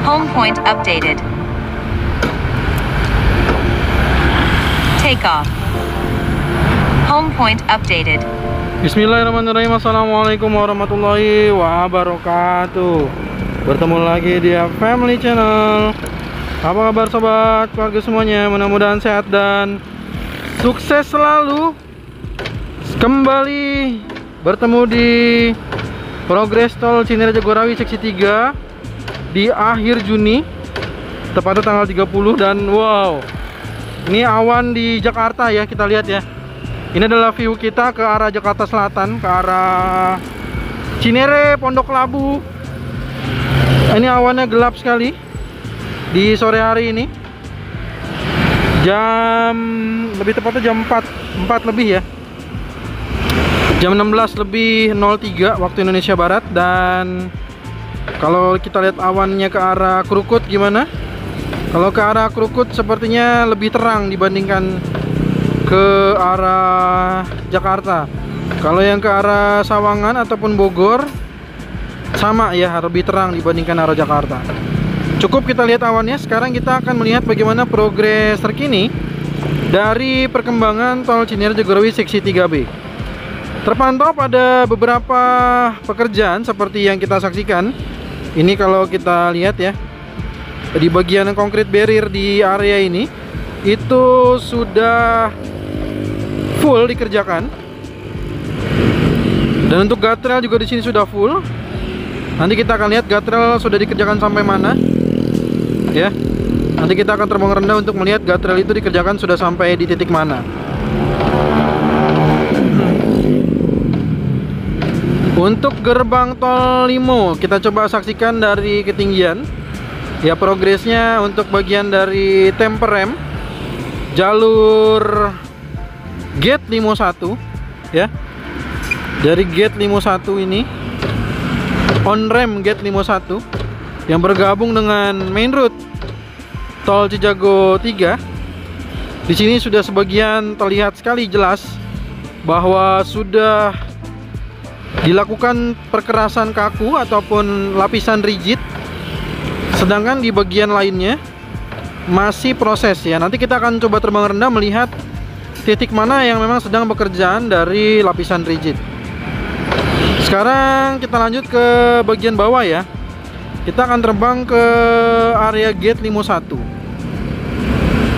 Home point updated. Take off. Home point updated. Bismillahirrahmanirrahim. Assalamualaikum warahmatullahi wabarakatuh. Bertemu lagi di Family Channel. Apa kabar sobat, keluarga semuanya? Mudah-mudahan sehat dan sukses selalu. Kembali bertemu di progres tol Cinere Jagorawi seksi 3 di akhir Juni, tepatnya tanggal 30. Dan wow, ini awan di Jakarta ya, kita lihat ya. Ini adalah view kita ke arah Jakarta Selatan, ke arah Cinere, Pondok Labu. Ini awannya gelap sekali di sore hari ini. Jam, lebih tepatnya jam 4 lebih ya. Jam 16:03 waktu Indonesia Barat. Dan kalau kita lihat awannya ke arah Krukut gimana? Kalau ke arah Krukut sepertinya lebih terang dibandingkan ke arah Jakarta. Kalau yang ke arah Sawangan ataupun Bogor sama ya, lebih terang dibandingkan arah Jakarta. Cukup kita lihat awannya. Sekarang kita akan melihat bagaimana progres terkini dari perkembangan tol Cinere Jagorawi seksi 3B. Terpantau pada beberapa pekerjaan seperti yang kita saksikan. Ini kalau kita lihat ya, di bagian konkrit barrier di area ini itu sudah full dikerjakan. Dan untuk guardrail juga di sini sudah full. Nanti kita akan lihat guardrail sudah dikerjakan sampai mana ya. Nanti kita akan terbang rendah untuk melihat guardrail itu dikerjakan sudah sampai di titik mana. Untuk gerbang tol Limo kita coba saksikan dari ketinggian ya, progresnya untuk bagian dari temper rem jalur gate Limo 1 ya. Dari gate Limo 1 ini on rem gate Limo 1 yang bergabung dengan main route tol Cijago 3. Di sini sudah sebagian terlihat sekali jelas bahwa sudah dilakukan perkerasan kaku ataupun lapisan rigid, sedangkan di bagian lainnya masih proses ya. Nanti kita akan coba terbang rendah melihat titik mana yang memang sedang bekerjaan dari lapisan rigid. Sekarang kita lanjut ke bagian bawah ya. Kita akan terbang ke area gate Limo 1.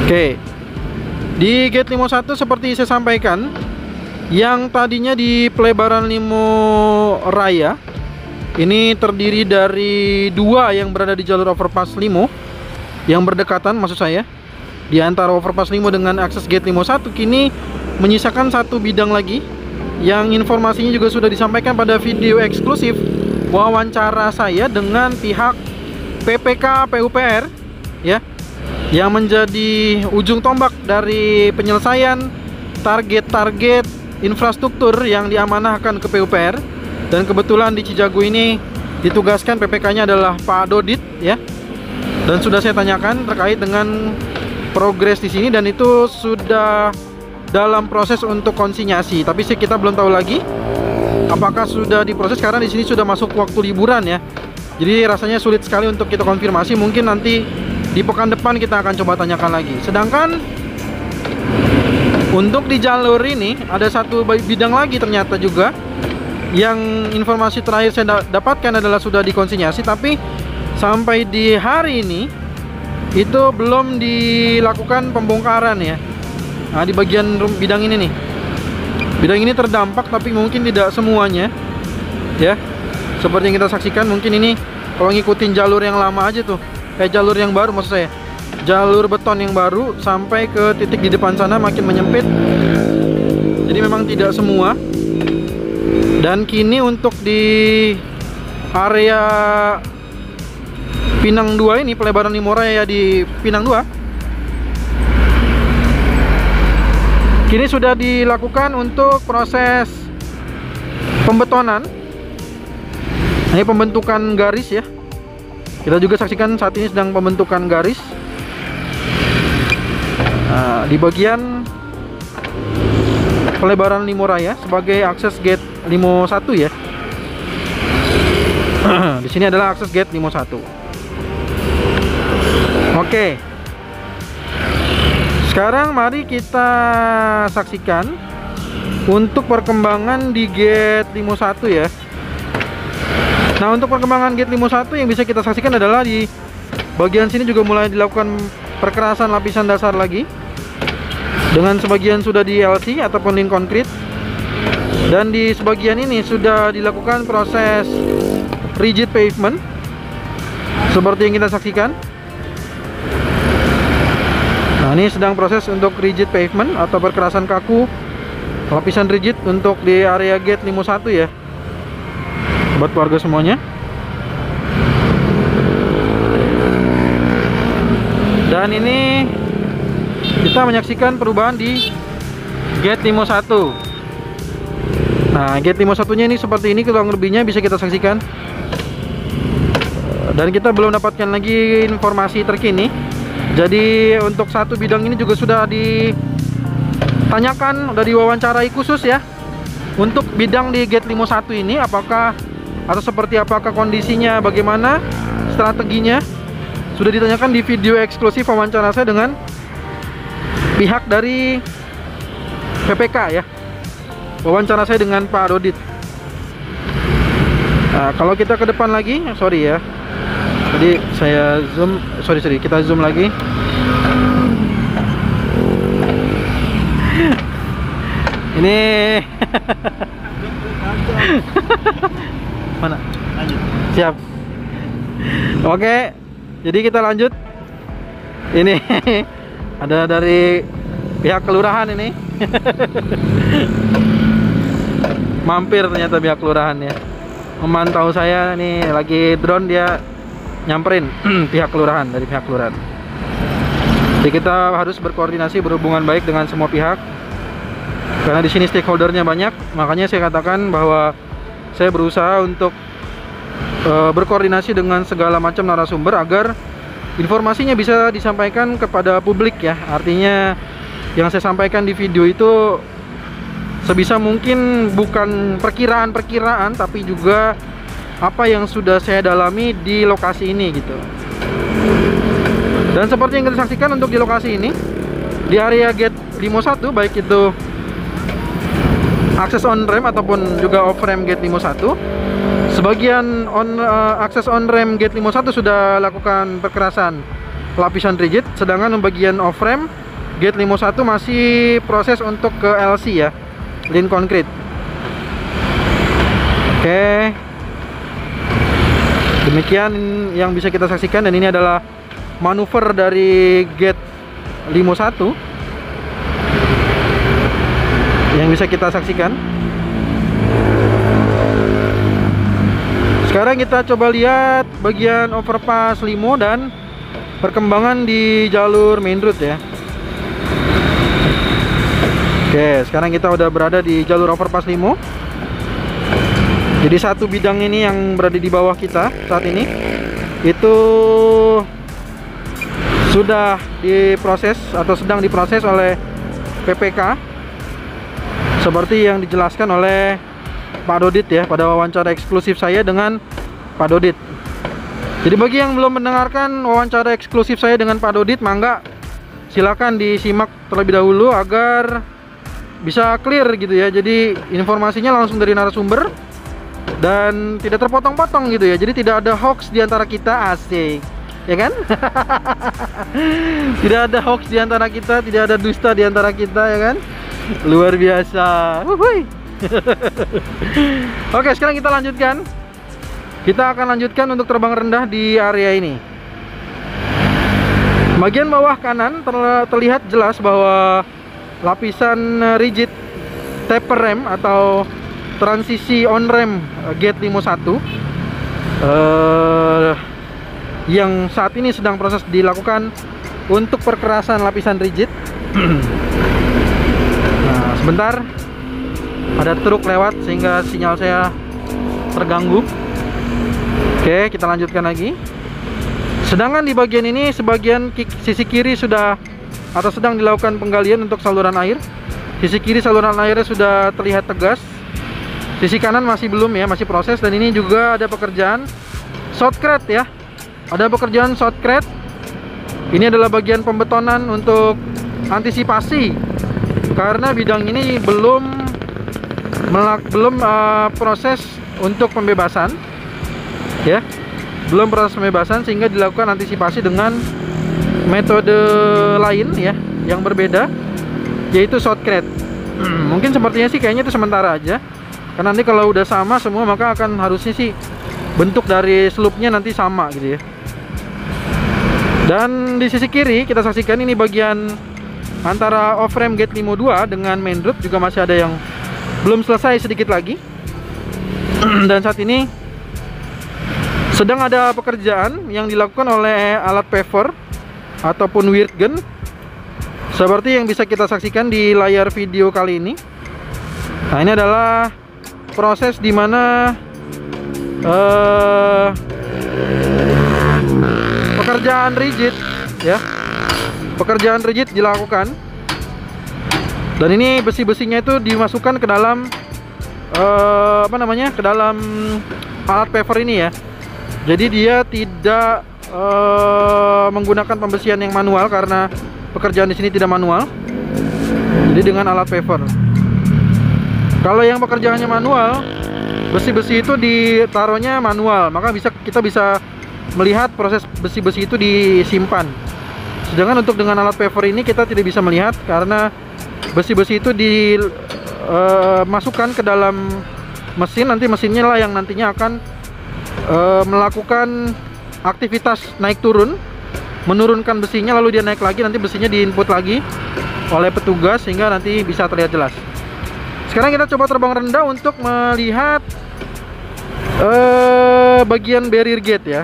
Oke, di gate Limo 1 seperti saya sampaikan, yang tadinya di pelebaran Limo Raya ini terdiri dari dua yang berada di jalur overpass Limo yang berdekatan, maksud saya di antara overpass Limo dengan akses gate Limo 1, kini menyisakan satu bidang lagi yang informasinya juga sudah disampaikan pada video eksklusif wawancara saya dengan pihak PPK PUPR ya, yang menjadi ujung tombak dari penyelesaian target-target infrastruktur yang diamanahkan ke PUPR. Dan kebetulan di Cijago ini ditugaskan PPK-nya adalah Pak Dodit ya. Dan sudah saya tanyakan terkait dengan progres di sini, dan itu sudah dalam proses untuk konsinyasi. Tapi sih kita belum tahu lagi apakah sudah diproses karena di sini sudah masuk waktu liburan ya. Jadi rasanya sulit sekali untuk kita konfirmasi. Mungkin nanti di pekan depan kita akan coba tanyakan lagi. Sedangkan untuk di jalur ini ada satu bidang lagi ternyata juga yang informasi terakhir saya dapatkan adalah sudah dikonsinyasi, tapi sampai di hari ini itu belum dilakukan pembongkaran ya. Nah, di bagian bidang ini nih, bidang ini terdampak tapi mungkin tidak semuanya ya. Seperti yang kita saksikan, mungkin ini kalau ngikutin jalur yang lama aja tuh, kayak jalur yang baru maksud saya, jalur beton yang baru sampai ke titik di depan sana makin menyempit. Jadi memang tidak semua. Dan kini untuk di area Pinang 2 ini, pelebaran Limo Raya di Pinang 2, kini sudah dilakukan untuk proses pembetonan. Ini pembentukan garis ya. Kita juga saksikan saat ini sedang pembentukan garis. Nah, di bagian pelebaran Limo Raya sebagai akses gate Limo 1 ya. Di sini adalah akses gate Limo 1. Oke. Sekarang mari kita saksikan untuk perkembangan di gate 51 ya. Nah, untuk perkembangan gate 51 yang bisa kita saksikan adalah di bagian sini juga mulai dilakukan perkerasan lapisan dasar lagi. Dengan sebagian sudah di LC ataupun lin konkrit. Dan di sebagian ini sudah dilakukan proses rigid pavement seperti yang kita saksikan. Nah, ini sedang proses untuk rigid pavement atau perkerasan kaku lapisan rigid untuk di area gate 51 ya, buat warga semuanya. Dan ini kita menyaksikan perubahan di gate 51. Nah, gate 51 nya ini seperti ini, kurang lebihnya bisa kita saksikan. Dan kita belum dapatkan lagi informasi terkini. Jadi untuk satu bidang ini juga sudah ditanyakan, sudah diwawancarai khusus ya, untuk bidang di gate 51 ini apakah atau seperti apakah kondisinya, bagaimana strateginya, sudah ditanyakan di video eksklusif wawancara saya dengan pihak dari PPK ya. Wawancara saya dengan Pak Dodit. Nah, kalau kita ke depan lagi, sorry ya, tadi saya zoom, sorry kita zoom lagi. Ini mana? Lanjut. Siap. Oke, jadi kita lanjut. Ini ada dari pihak kelurahan ini. Mampir ternyata pihak kelurahan ya, memantau saya nih, lagi drone dia nyamperin pihak kelurahan, dari pihak kelurahan. Jadi kita harus berkoordinasi, berhubungan baik dengan semua pihak karena di sini stakeholdernya banyak. Makanya saya katakan bahwa saya berusaha untuk berkoordinasi dengan segala macam narasumber agar informasinya bisa disampaikan kepada publik ya. Artinya yang saya sampaikan di video itu sebisa mungkin bukan perkiraan-perkiraan, tapi juga apa yang sudah saya dalami di lokasi ini gitu. Dan seperti yang kita saksikan untuk di lokasi ini, di area gate 51, baik itu akses on ramp ataupun juga off ramp gate 51, sebagian akses on ramp gate 51 sudah lakukan perkerasan lapisan rigid, sedangkan bagian off ramp gate 51 masih proses untuk ke LC ya, lin konkrit. Oke, demikian yang bisa kita saksikan, dan ini adalah manuver dari gate 51 yang bisa kita saksikan. Sekarang kita coba lihat bagian overpass Limo dan perkembangan di jalur main road ya. Oke, sekarang kita udah berada di jalur overpass Limo. Jadi satu bidang ini yang berada di bawah kita saat ini itu sudah diproses atau sedang diproses oleh PPK seperti yang dijelaskan oleh Pak Dodit ya pada wawancara eksklusif saya dengan Pak Dodit. Jadi bagi yang belum mendengarkan wawancara eksklusif saya dengan Pak Dodit, mangga silakan disimak terlebih dahulu agar bisa clear gitu ya. Jadi informasinya langsung dari narasumber dan tidak terpotong-potong gitu ya. Jadi tidak ada hoax di antara kita, asik. Ya kan? Tidak ada hoax di antara kita, tidak ada dusta di antara kita ya kan? Luar biasa. Oke, sekarang kita lanjutkan. Kita akan lanjutkan untuk terbang rendah di area ini. Bagian bawah kanan terlihat jelas bahwa lapisan rigid taper rem atau transisi on rem gate 51 yang saat ini sedang proses dilakukan untuk perkerasan lapisan rigid. Nah, sebentar ada truk lewat sehingga sinyal saya terganggu. Oke, kita lanjutkan lagi. Sedangkan di bagian ini sebagian sisi kiri sudah atau sedang dilakukan penggalian untuk saluran air. Sisi kiri saluran airnya sudah terlihat tegas. Sisi kanan masih belum ya, masih proses. Dan ini juga ada pekerjaan shotcrete ya. Ada pekerjaan shotcrete Ini adalah bagian pembetonan untuk antisipasi, karena bidang ini belum proses untuk pembebasan, ya, belum proses pembebasan, sehingga dilakukan antisipasi dengan metode lain ya, yang berbeda, yaitu shotcrete. Mungkin sepertinya sih kayaknya itu sementara aja, karena nanti kalau udah sama semua maka akan harusnya sih bentuk dari selupnya nanti sama gitu ya. Dan di sisi kiri kita saksikan ini bagian antara off-rame gate limo 2 dengan main road juga masih ada yang belum selesai sedikit lagi. Dan saat ini sedang ada pekerjaan yang dilakukan oleh alat paver ataupun Wirtgen, seperti yang bisa kita saksikan di layar video kali ini. Nah, ini adalah proses dimana pekerjaan rigid ya, pekerjaan rigid dilakukan, dan ini besi-besinya itu dimasukkan ke dalam ke dalam alat paver ini ya. Jadi dia tidak menggunakan pembesian yang manual, karena pekerjaan di sini tidak manual. Jadi dengan alat paver. Kalau yang pekerjaannya manual, besi-besi itu ditaruhnya manual, maka kita bisa melihat proses besi-besi itu disimpan. Sedangkan untuk dengan alat paver ini kita tidak bisa melihat, karena besi-besi itu dimasukkan ke dalam mesin. Nanti mesinnya lah yang nantinya akan melakukan aktivitas naik turun, menurunkan besinya, lalu dia naik lagi, nanti besinya diinput lagi oleh petugas sehingga nanti bisa terlihat jelas. Sekarang kita coba terbang rendah untuk melihat bagian barrier gate ya.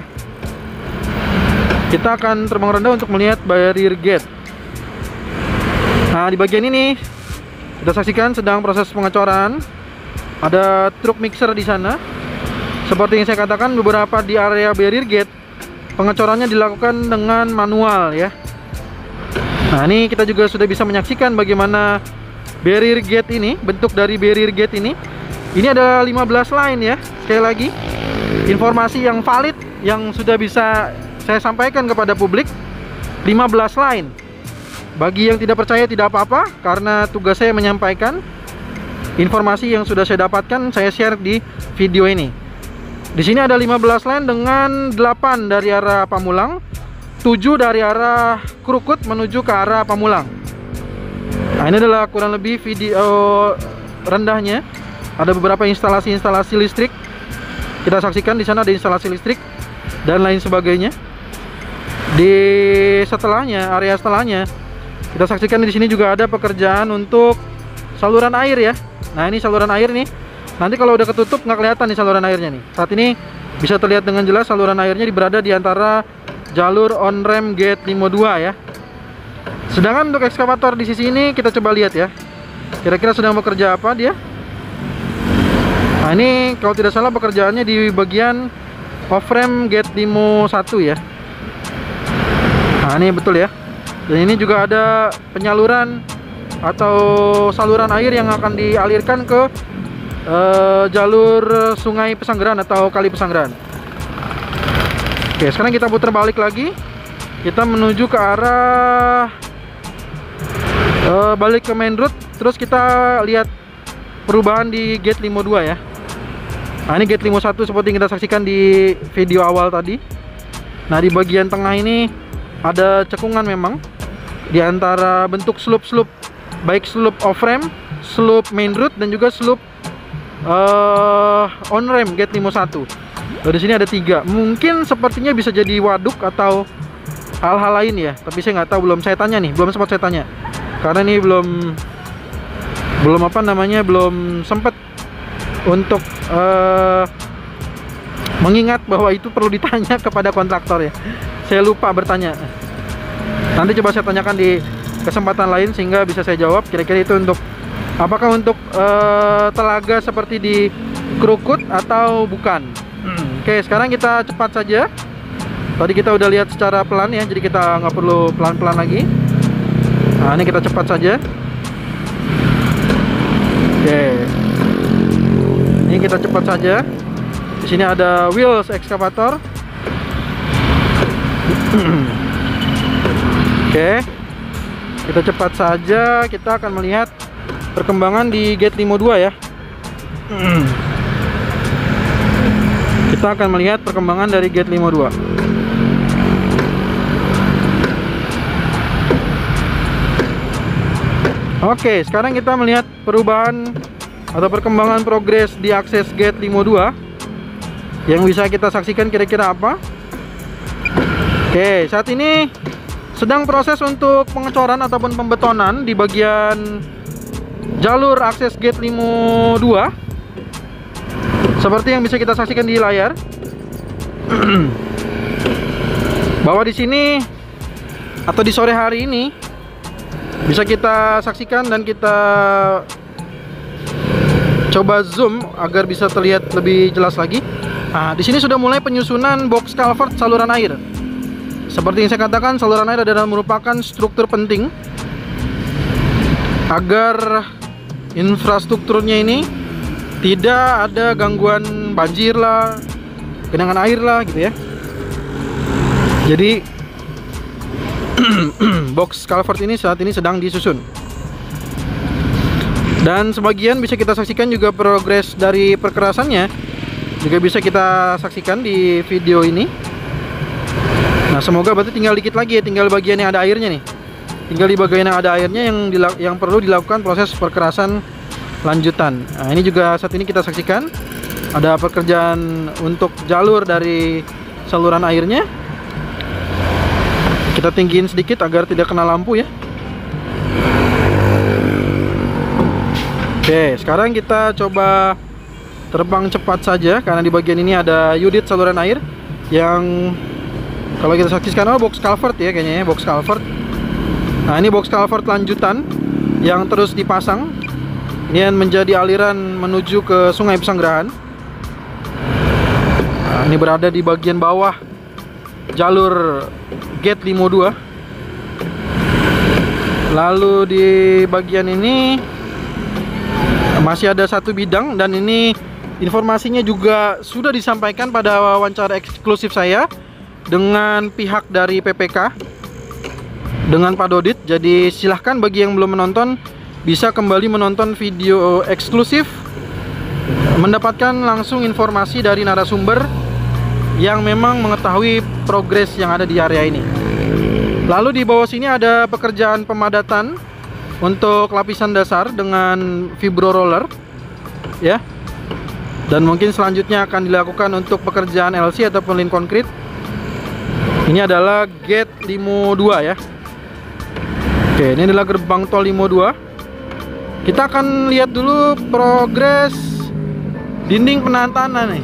Kita akan terbang rendah untuk melihat barrier gate. Nah, di bagian ini kita saksikan sedang proses pengecoran. Ada truk mixer di sana. Seperti yang saya katakan, beberapa di area barrier gate pengecorannya dilakukan dengan manual ya. Nah, ini kita juga sudah bisa menyaksikan bagaimana barrier gate ini, bentuk dari barrier gate ini. Ini ada 15 line ya. Sekali lagi, informasi yang valid yang sudah bisa saya sampaikan kepada publik, 15 line. Bagi yang tidak percaya tidak apa-apa, karena tugas saya menyampaikan informasi yang sudah saya dapatkan, saya share di video ini. Di sini ada 15 line dengan 8 dari arah Pamulang, 7 dari arah Krukut menuju ke arah Pamulang. Nah, ini adalah kurang lebih video rendahnya. Ada beberapa instalasi-instalasi listrik. Kita saksikan di sana ada instalasi listrik dan lain sebagainya. Di setelahnya, area setelahnya, kita saksikan di sini juga ada pekerjaan untuk saluran air ya. Nah, ini saluran air nih. Nanti kalau udah ketutup nggak kelihatan nih saluran airnya nih. Saat ini bisa terlihat dengan jelas saluran airnya berada di antara jalur on-ramp gate limo 2 ya. Sedangkan untuk ekskavator di sisi ini kita coba lihat ya. Kira-kira sedang bekerja apa dia? Nah, ini kalau tidak salah pekerjaannya di bagian off-ramp gate limo 1 ya. Nah, ini betul ya. Dan ini juga ada penyaluran atau saluran air yang akan dialirkan ke jalur sungai Pesanggeran atau kali Pesanggeran. Oke, sekarang kita putar balik lagi. Kita menuju ke arah balik ke main road. Terus kita lihat perubahan di gate limo 2 ya. Nah, ini gate limo 1 seperti yang kita saksikan di video awal tadi. Nah, di bagian tengah ini ada cekungan memang di antara bentuk slope-slope, baik slope off-ramp, slope main road, dan juga slope on-ramp gate limo 1. Di sini ada 3. Mungkin sepertinya bisa jadi waduk atau hal-hal lain ya, tapi saya nggak tahu, belum saya tanya nih, belum sempat saya tanya, karena ini belum sempat untuk mengingat bahwa itu perlu ditanya kepada kontraktor ya. Saya lupa bertanya. Nanti coba saya tanyakan di kesempatan lain sehingga bisa saya jawab kira-kira itu untuk apakah untuk telaga seperti di Krukut atau bukan. Oke, sekarang kita cepat saja. Tadi kita udah lihat secara pelan ya, jadi kita nggak perlu pelan-pelan lagi. Nah, ini kita cepat saja. Oke, ini kita cepat saja. Di sini ada wheels excavator. Oke, kita cepat saja, kita akan melihat perkembangan di gate limo 2 ya. Kita akan melihat perkembangan dari gate limo 2. Oke, sekarang kita melihat perubahan atau perkembangan progres di akses gate limo 2 yang bisa kita saksikan kira-kira apa. Oke, saat ini sedang proses untuk pengecoran ataupun pembetonan di bagian jalur akses gate limo 2. Seperti yang bisa kita saksikan di layar. Bahwa di sini atau di sore hari ini bisa kita saksikan dan kita coba zoom agar bisa terlihat lebih jelas lagi. Nah, di sini sudah mulai penyusunan box culvert saluran air. Seperti yang saya katakan, saluran air adalah merupakan struktur penting agar infrastrukturnya ini tidak ada gangguan banjir lah, genangan air lah gitu ya. Jadi box culvert ini saat ini sedang disusun. Dan sebagian bisa kita saksikan juga progres dari perkerasannya juga bisa kita saksikan di video ini. Nah, semoga berarti tinggal dikit lagi ya, tinggal bagian yang ada airnya nih. Tinggal di bagian yang ada airnya yang perlu dilakukan proses perkerasan lanjutan. Nah, ini juga saat ini kita saksikan ada pekerjaan untuk jalur dari saluran airnya. Kita tinggiin sedikit agar tidak kena lampu ya. Oke, sekarang kita coba terbang cepat saja karena di bagian ini ada unit saluran air yang kalau kita saksikan box culvert ya kayaknya ya, box culvert. Nah, ini box culvert lanjutan yang terus dipasang. Ini menjadi aliran menuju ke Sungai Pesanggerahan. Nah, ini berada di bagian bawah jalur gate limo 2. Lalu di bagian ini masih ada satu bidang dan ini informasinya juga sudah disampaikan pada wawancara eksklusif saya dengan pihak dari PPK dengan Pak Dodit. Jadi silahkan bagi yang belum menonton bisa kembali menonton video eksklusif, mendapatkan langsung informasi dari narasumber yang memang mengetahui progres yang ada di area ini. Lalu di bawah sini ada pekerjaan pemadatan untuk lapisan dasar dengan vibro roller ya. Dan mungkin selanjutnya akan dilakukan untuk pekerjaan LC ataupun lin konkrit. Ini adalah gate limo 2 ya. Oke, ini adalah gerbang tol limo 2. Kita akan lihat dulu progres dinding penahan tanah nih.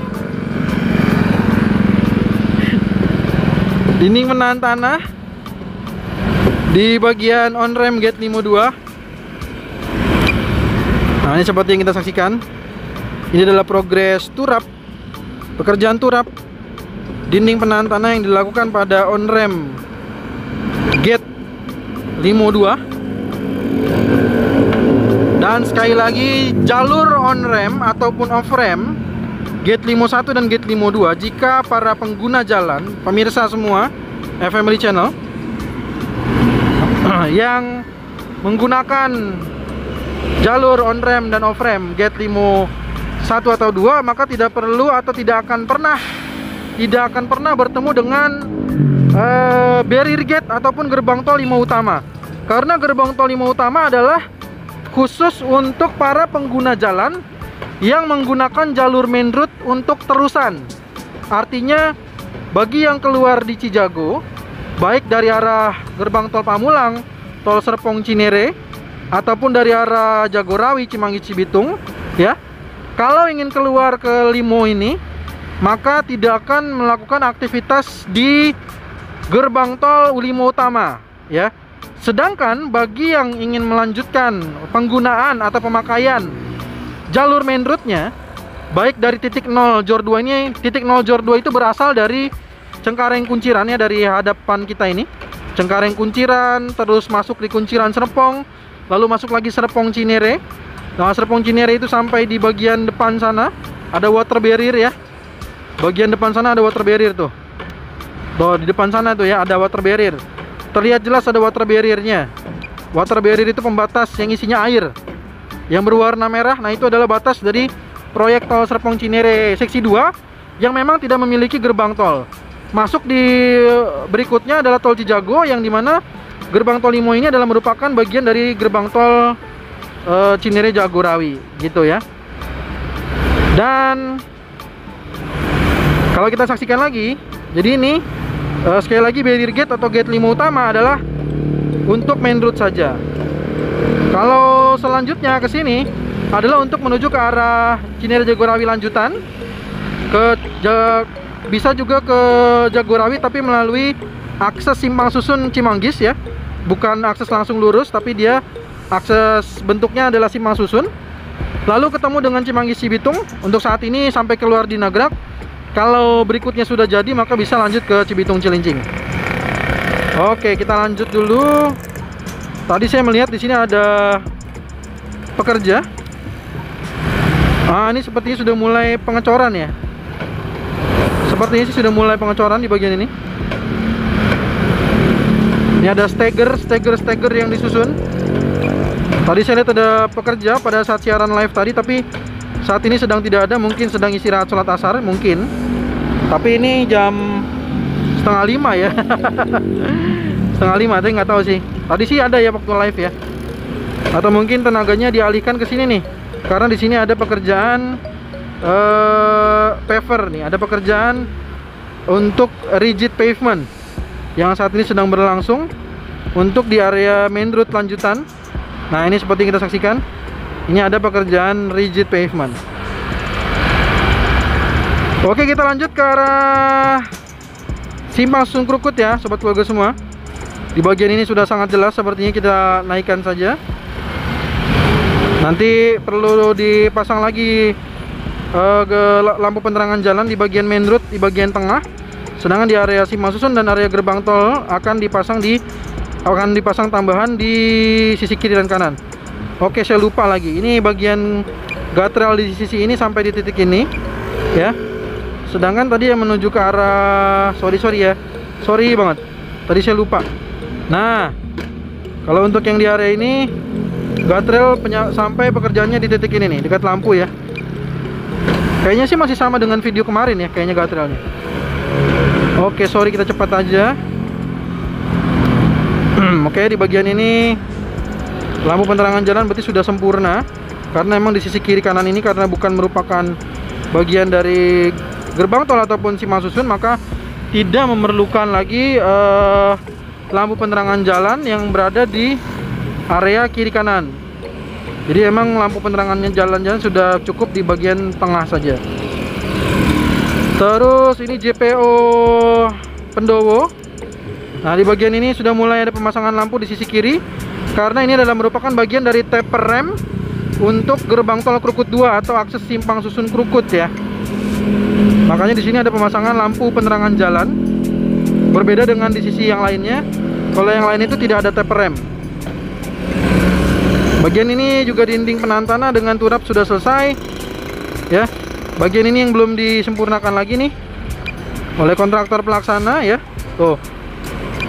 Dinding penahan tanah di bagian on ramp gate limo 2. Nah, ini seperti yang kita saksikan. Ini adalah progres turap, pekerjaan turap dinding penahan tanah yang dilakukan pada on ramp gate limo 2. Dan sekali lagi jalur on ramp ataupun off ramp gate limo 1 dan gate limo 2, jika para pengguna jalan, pemirsa semua FMily Channel yang menggunakan jalur on ramp dan off ramp gate limo 1 atau 2, maka tidak perlu atau tidak akan pernah bertemu dengan barrier gate ataupun gerbang tol limo utama. Karena gerbang tol limo utama adalah khusus untuk para pengguna jalan yang menggunakan jalur main route untuk terusan. Artinya bagi yang keluar di Cijago, baik dari arah gerbang tol Pamulang, tol Serpong Cinere, ataupun dari arah Jagorawi, Cimanggis, Cibitung ya, kalau ingin keluar ke limo ini, maka tidak akan melakukan aktivitas di gerbang tol limo utama ya. Sedangkan bagi yang ingin melanjutkan penggunaan atau pemakaian jalur main route-nya, baik dari titik 0 Jor 2 ini, titik 0 Jor 2 itu berasal dari Cengkareng Kunciran ya, dari hadapan kita ini. Cengkareng Kunciran, terus masuk di Kunciran Serpong, lalu masuk lagi Serpong Cinere. Nah, Serpong Cinere itu sampai di bagian depan sana ada water barrier ya. Bagian depan sana ada water barrier tuh. Tuh di depan sana tuh ya ada water barrier. terlihat jelas ada water barrier-nya. Water barrier itu pembatas yang isinya air yang berwarna merah. Nah, itu adalah batas dari proyek tol Serpong Cinere seksi 2 yang memang tidak memiliki gerbang tol. Masuk di berikutnya adalah tol Cijago, yang dimana gerbang tol Limo ini adalah merupakan bagian dari gerbang tol Cinere Jagorawi, gitu ya. Dan kalau kita saksikan lagi, jadi ini sekali lagi barrier gate atau gate Limo utama adalah untuk main road saja. Kalau selanjutnya ke sini adalah untuk menuju ke arah Cinere Jagorawi lanjutan, bisa juga ke Jagorawi tapi melalui akses simpang susun Cimanggis ya, bukan akses langsung lurus, tapi dia akses bentuknya adalah simpang susun. Lalu ketemu dengan Cimanggis Cibitung. Untuk saat ini sampai keluar di Nagrak. Kalau berikutnya sudah jadi, maka bisa lanjut ke Cibitung Cilincing. Oke, kita lanjut dulu. Tadi saya melihat di sini ada pekerja. Ini sepertinya sudah mulai pengecoran ya. Sepertinya sih sudah mulai pengecoran di bagian ini. Ini ada steger yang disusun. Tadi saya lihat ada pekerja pada saat siaran live tadi, tapi saat ini sedang tidak ada, mungkin sedang istirahat sholat asar, mungkin. Tapi ini jam 4:30 ya. 4:30, tapi nggak tahu sih. Tadi sih ada ya waktu live ya. Atau mungkin tenaganya dialihkan ke sini nih, karena di sini ada pekerjaan paver nih, ada pekerjaan untuk rigid pavement yang saat ini sedang berlangsung untuk di area main road lanjutan. Nah, ini seperti yang kita saksikan, ini ada pekerjaan rigid pavement. Oke, kita lanjut ke arah simpang susun Krukut ya, sobat keluarga semua. Di bagian ini sudah sangat jelas, sepertinya kita naikkan saja. Nanti perlu dipasang lagi ke lampu penerangan jalan di bagian main road di bagian tengah. Sedangkan di area simpang susun dan area gerbang tol akan dipasang tambahan di sisi kiri dan kanan. Oke, saya lupa lagi. Ini bagian guardrail di sisi ini sampai di titik ini ya. Sedangkan tadi yang menuju ke arah sorry banget. Tadi saya lupa. Nah, kalau untuk yang di area ini guardrail sampai pekerjaannya di titik ini nih, dekat lampu ya. Kayaknya sih masih sama dengan video kemarin ya, kayaknya guardrailnya. Oke, sorry, kita cepat aja. Oke, di bagian ini lampu penerangan jalan berarti sudah sempurna, karena memang di sisi kiri kanan ini karena bukan merupakan bagian dari gerbang tol ataupun simpang susun, maka tidak memerlukan lagi lampu penerangan jalan yang berada di area kiri kanan. Jadi emang lampu penerangannya jalan-jalan sudah cukup di bagian tengah saja. Terus ini JPO Pendowo. Nah, di bagian ini sudah mulai ada pemasangan lampu di sisi kiri, karena ini adalah merupakan bagian dari taper rem untuk gerbang tol Krukut 2 atau akses simpang susun Krukut ya. Makanya di sini ada pemasangan lampu penerangan jalan. Berbeda dengan di sisi yang lainnya. Kalau yang lain itu tidak ada taper rem. Bagian ini juga dinding penantana dengan turap sudah selesai ya. Bagian ini yang belum disempurnakan lagi nih oleh kontraktor pelaksana ya. Tuh,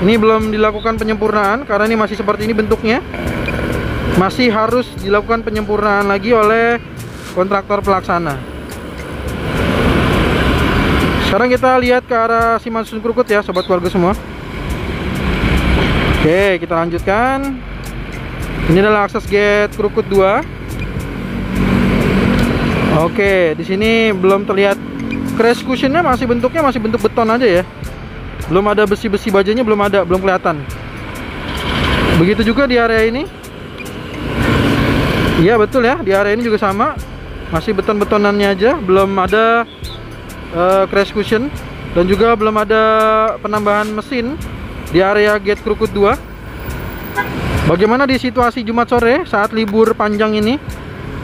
ini belum dilakukan penyempurnaan karena ini masih seperti ini bentuknya. Masih harus dilakukan penyempurnaan lagi oleh kontraktor pelaksana. Sekarang kita lihat ke arah simpang susun Krukut ya, sobat keluarga semua. Oke, kita lanjutkan. Ini adalah akses gate Krukut 2. Oke, di sini belum terlihat crash cushionnya, masih bentuknya masih bentuk beton aja ya. Belum ada besi-besi bajanya, belum kelihatan. Begitu juga di area ini. Iya betul ya, di area ini juga sama. Masih beton-betonannya aja, belum ada crash cushion. Dan juga belum ada penambahan mesin di area gate Krukut 2. Bagaimana di situasi Jumat sore saat libur panjang ini?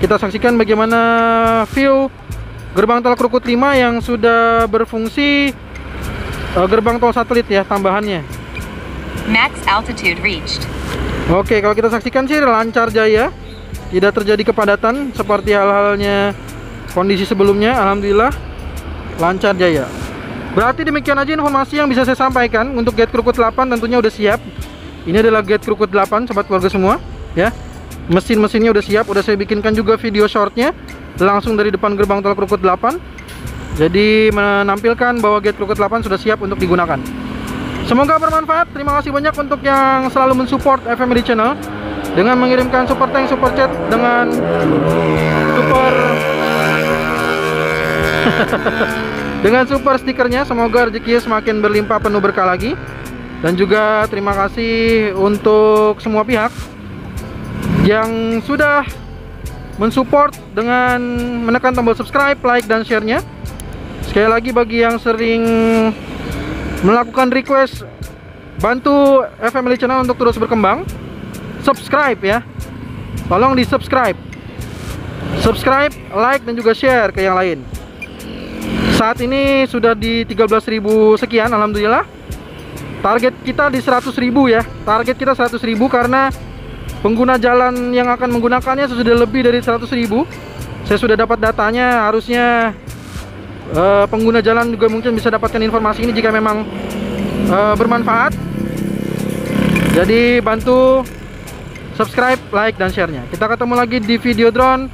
Kita saksikan bagaimana view gerbang tol Krukut 5 yang sudah berfungsi gerbang tol satelit ya, tambahannya. Max altitude reached. Oke, kalau kita saksikan sih lancar jaya, tidak terjadi kepadatan seperti hal-halnya kondisi sebelumnya. Alhamdulillah lancar jaya. Berarti demikian aja informasi yang bisa saya sampaikan. Untuk gate Krukut 8 tentunya udah siap. Ini adalah gate Krukut 8 sobat keluarga semua ya. Mesin-mesinnya udah siap, udah saya bikinkan juga video shortnya langsung dari depan gerbang tol Krukut 8. Jadi menampilkan bahwa gate Krukut 8 sudah siap untuk digunakan. Semoga bermanfaat. Terima kasih banyak untuk yang selalu mensupport FMD Channel dengan mengirimkan super thanks, super chat, dengan super dengan super stikernya. Semoga rezekinya semakin berlimpah penuh berkah lagi. Dan juga terima kasih untuk semua pihak yang sudah mensupport dengan menekan tombol subscribe, like, dan share-nya. Sekali lagi bagi yang sering melakukan request bantu FMD Channel untuk terus berkembang, subscribe ya. Tolong di subscribe, like, dan juga share ke yang lain. Saat ini sudah di 13.000 sekian, alhamdulillah. Target kita di 100.000 ya. Target kita 100.000 karena pengguna jalan yang akan menggunakannya sudah lebih dari 100.000. Saya sudah dapat datanya. Harusnya pengguna jalan juga mungkin bisa dapatkan informasi ini jika memang bermanfaat. Jadi bantu subscribe, like, dan share-nya. Kita ketemu lagi di video drone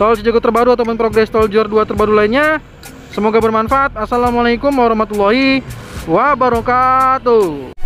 tol Cijago terbaru ataupun progres tol Jor 2 terbaru lainnya. Semoga bermanfaat. Assalamualaikum warahmatullahi wabarakatuh.